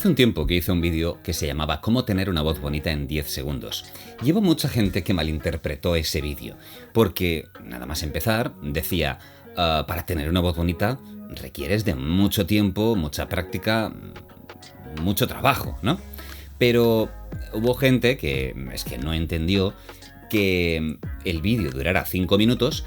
Hace un tiempo que hice un vídeo que se llamaba ¿Cómo tener una voz bonita en 10 segundos? Y hubo mucha gente que malinterpretó ese vídeo, porque nada más empezar decía, para tener una voz bonita requieres de mucho tiempo, mucha práctica, mucho trabajo, ¿no? Pero hubo gente que no entendió que el vídeo durara 5 minutos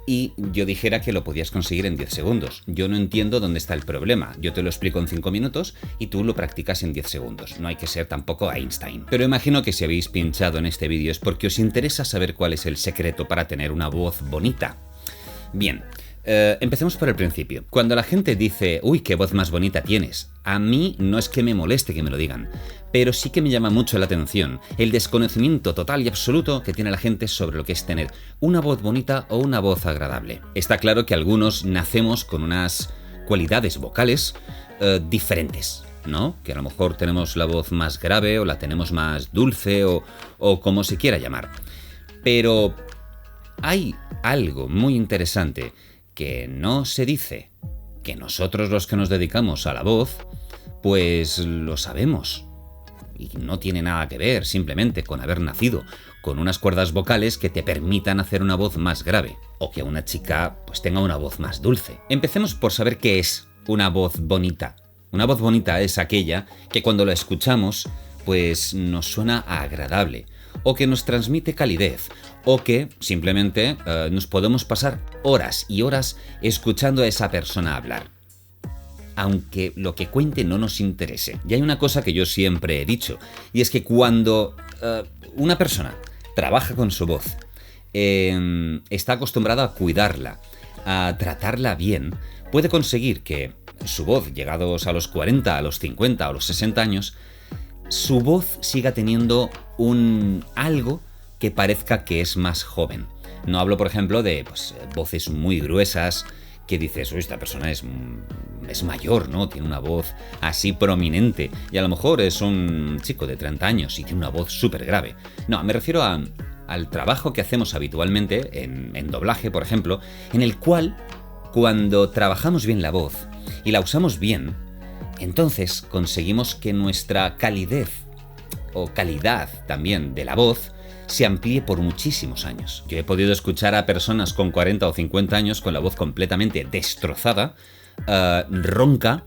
y yo dijera que lo podías conseguir en 10 segundos. Yo no entiendo dónde está el problema. Yo te lo explico en 5 minutos y tú lo practicas en 10 segundos. No hay que ser tampoco Einstein. Pero imagino que si habéis pinchado en este vídeo es porque os interesa saber cuál es el secreto para tener una voz bonita. Bien. Empecemos por el principio. Cuando la gente dice, uy, qué voz más bonita tienes, a mí no es que me moleste que me lo digan, pero sí que me llama mucho la atención el desconocimiento total y absoluto que tiene la gente sobre lo que es tener una voz bonita o una voz agradable. Está claro que algunos nacemos con unas cualidades vocales diferentes, ¿no? Que a lo mejor tenemos la voz más grave o la tenemos más dulce o como se quiera llamar. Pero hay algo muy interesante que no se dice, que nosotros los que nos dedicamos a la voz, pues lo sabemos. Y no tiene nada que ver simplemente con haber nacido con unas cuerdas vocales que te permitan hacer una voz más grave, o que una chica pues tenga una voz más dulce. Empecemos por saber qué es una voz bonita. Una voz bonita es aquella que cuando la escuchamos pues nos suena agradable, o que nos transmite calidez, o que simplemente nos podemos pasar horas y horas escuchando a esa persona hablar, aunque lo que cuente no nos interese. Y hay una cosa que yo siempre he dicho, y es que cuando una persona trabaja con su voz, está acostumbrada a cuidarla, a tratarla bien, puede conseguir que su voz, llegados a los 40, a los 50 o los 60 años, su voz siga teniendo algo que parezca que es más joven. No hablo, por ejemplo, de voces muy gruesas que dices, uy, esta persona es mayor, ¿no? Tiene una voz así prominente y a lo mejor es un chico de 30 años y tiene una voz súper grave. No, me refiero al trabajo que hacemos habitualmente en doblaje, por ejemplo, en el cual, cuando trabajamos bien la voz y la usamos bien, entonces conseguimos que nuestra calidez o calidad también de la voz se amplíe por muchísimos años. Yo he podido escuchar a personas con 40 o 50 años con la voz completamente destrozada, ronca,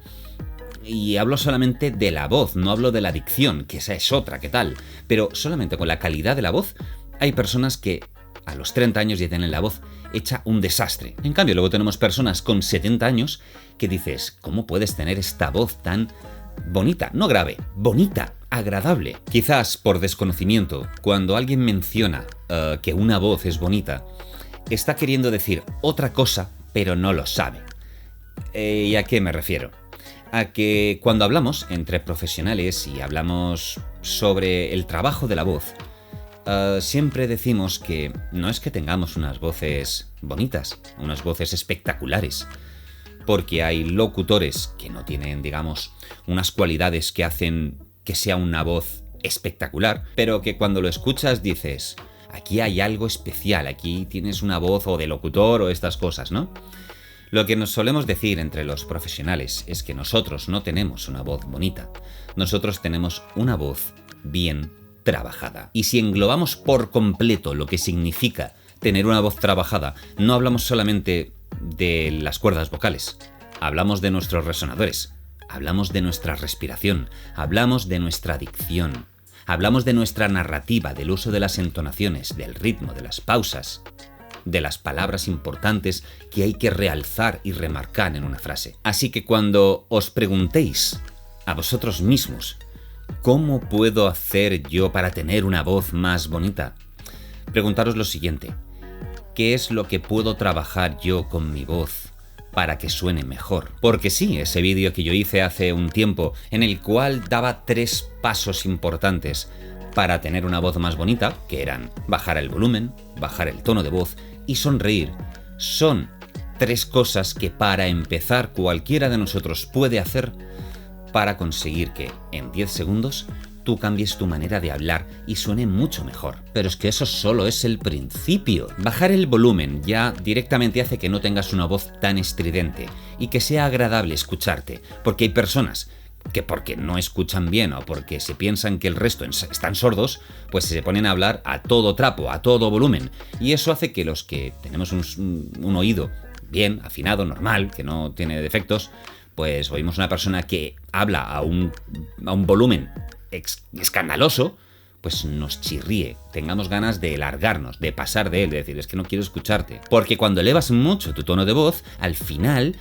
y hablo solamente de la voz, no hablo de la dicción, que esa es otra, ¿qué tal? Pero solamente con la calidad de la voz, hay personas que a los 30 años ya tienen la voz hecha un desastre. En cambio, luego tenemos personas con 70 años que dices, ¿cómo puedes tener esta voz tan bonita? No grave, bonita, agradable. Quizás por desconocimiento, cuando alguien menciona que una voz es bonita, está queriendo decir otra cosa, pero no lo sabe. ¿Y a qué me refiero? A que cuando hablamos entre profesionales y hablamos sobre el trabajo de la voz, siempre decimos que no es que tengamos unas voces bonitas, unas voces espectaculares, porque hay locutores que no tienen, digamos, unas cualidades que hacen que sea una voz espectacular, pero que cuando lo escuchas dices, aquí hay algo especial, aquí tienes una voz o de locutor o estas cosas, ¿no? Lo que nos solemos decir entre los profesionales es que nosotros no tenemos una voz bonita, nosotros tenemos una voz bien trabajada. Y si englobamos por completo lo que significa tener una voz trabajada, no hablamos solamente de las cuerdas vocales, hablamos de nuestros resonadores, hablamos de nuestra respiración, hablamos de nuestra dicción, hablamos de nuestra narrativa, del uso de las entonaciones, del ritmo, de las pausas, de las palabras importantes que hay que realzar y remarcar en una frase. Así que cuando os preguntéis a vosotros mismos, ¿cómo puedo hacer yo para tener una voz más bonita? Preguntaros lo siguiente, ¿qué es lo que puedo trabajar yo con mi voz para que suene mejor? Porque sí, ese vídeo que yo hice hace un tiempo, en el cual daba 3 pasos importantes para tener una voz más bonita, que eran bajar el volumen, bajar el tono de voz y sonreír, son 3 cosas que para empezar cualquiera de nosotros puede hacer para conseguir que en 10 segundos tú cambies tu manera de hablar y suene mucho mejor. Pero es que eso solo es el principio. Bajar el volumen ya directamente hace que no tengas una voz tan estridente y que sea agradable escucharte, porque hay personas que porque no escuchan bien o porque se piensan que el resto están sordos, pues se ponen a hablar a todo trapo, a todo volumen. Y eso hace que los que tenemos un oído bien, afinado, normal, que no tiene defectos, pues oímos una persona que habla a un volumen escandaloso, pues nos chirríe, tengamos ganas de largarnos, de pasar de él, de decir, es que no quiero escucharte. Porque cuando elevas mucho tu tono de voz, al final,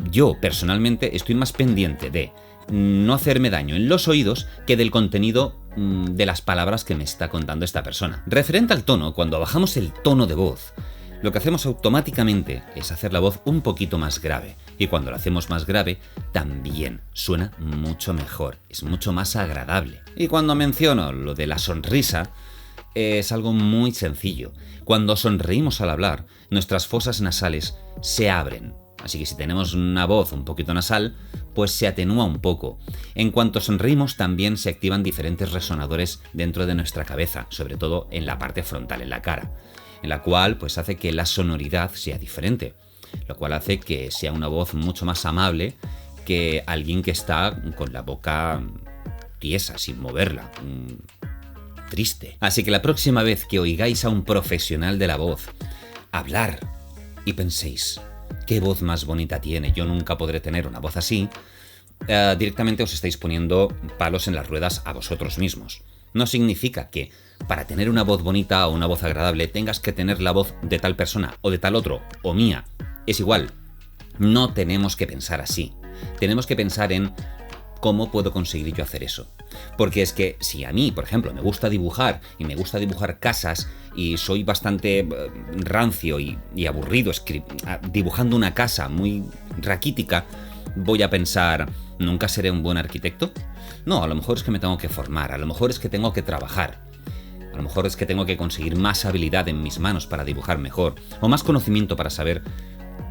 yo personalmente estoy más pendiente de no hacerme daño en los oídos que del contenido de las palabras que me está contando esta persona. Referente al tono, cuando bajamos el tono de voz, lo que hacemos automáticamente es hacer la voz un poquito más grave. Y cuando la hacemos más grave, también suena mucho mejor, es mucho más agradable. Y cuando menciono lo de la sonrisa, es algo muy sencillo. Cuando sonreímos al hablar, nuestras fosas nasales se abren. Así que si tenemos una voz un poquito nasal, pues se atenúa un poco. En cuanto sonreímos, también se activan diferentes resonadores dentro de nuestra cabeza, sobre todo en la parte frontal, en la cara, en la cual pues hace que la sonoridad sea diferente, lo cual hace que sea una voz mucho más amable que alguien que está con la boca tiesa, sin moverla, triste. Así que la próxima vez que oigáis a un profesional de la voz hablar y penséis, ¿qué voz más bonita tiene? Yo nunca podré tener una voz así, directamente os estáis poniendo palos en las ruedas a vosotros mismos. No significa que para tener una voz bonita o una voz agradable tengas que tener la voz de tal persona o de tal otro o mía. Es igual. No tenemos que pensar así. Tenemos que pensar en cómo puedo conseguir yo hacer eso. Porque es que si a mí, por ejemplo, me gusta dibujar y me gusta dibujar casas y soy bastante rancio y aburrido dibujando una casa muy raquítica, voy a pensar, ¿nunca seré un buen arquitecto? No, a lo mejor es que me tengo que formar, a lo mejor es que tengo que trabajar, a lo mejor es que tengo que conseguir más habilidad en mis manos para dibujar mejor, o más conocimiento para saber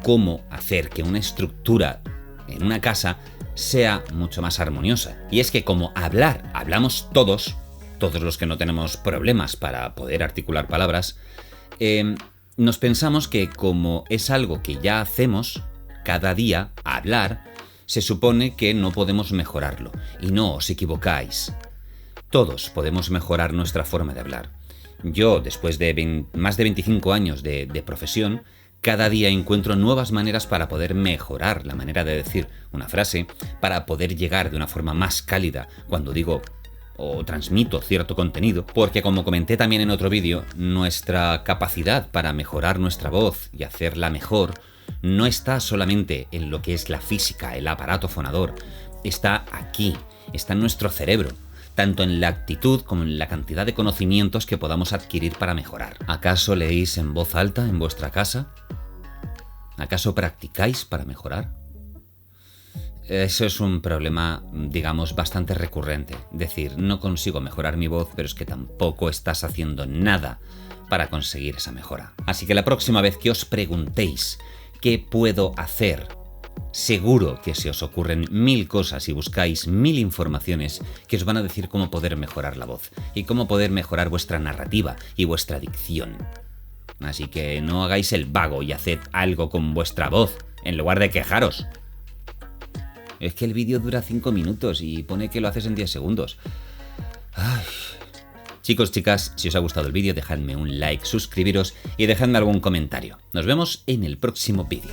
cómo hacer que una estructura en una casa sea mucho más armoniosa. Y es que como hablamos todos los que no tenemos problemas para poder articular palabras, nos pensamos que como es algo que ya hacemos cada día, hablar, se supone que no podemos mejorarlo. Y no, os equivocáis. Todos podemos mejorar nuestra forma de hablar. Yo, después de más de 25 años de profesión, cada día encuentro nuevas maneras para poder mejorar la manera de decir una frase, para poder llegar de una forma más cálida cuando digo o transmito cierto contenido, porque como comenté también en otro vídeo, nuestra capacidad para mejorar nuestra voz y hacerla mejor no está solamente en lo que es la física, el aparato fonador, está aquí, está en nuestro cerebro, tanto en la actitud como en la cantidad de conocimientos que podamos adquirir para mejorar. ¿Acaso leéis en voz alta en vuestra casa? ¿Acaso practicáis para mejorar? Eso es un problema, digamos, bastante recurrente. Decir, no consigo mejorar mi voz, pero es que tampoco estás haciendo nada para conseguir esa mejora. Así que la próxima vez que os preguntéis ¿qué puedo hacer? Seguro que se os ocurren 1000 cosas y buscáis 1000 informaciones que os van a decir cómo poder mejorar la voz y cómo poder mejorar vuestra narrativa y vuestra dicción. Así que no hagáis el vago y haced algo con vuestra voz en lugar de quejaros. Es que el vídeo dura 5 minutos y pone que lo haces en 10 segundos. Ay. Chicos, chicas, si os ha gustado el vídeo, dejadme un like, suscribiros y dejadme algún comentario. Nos vemos en el próximo vídeo.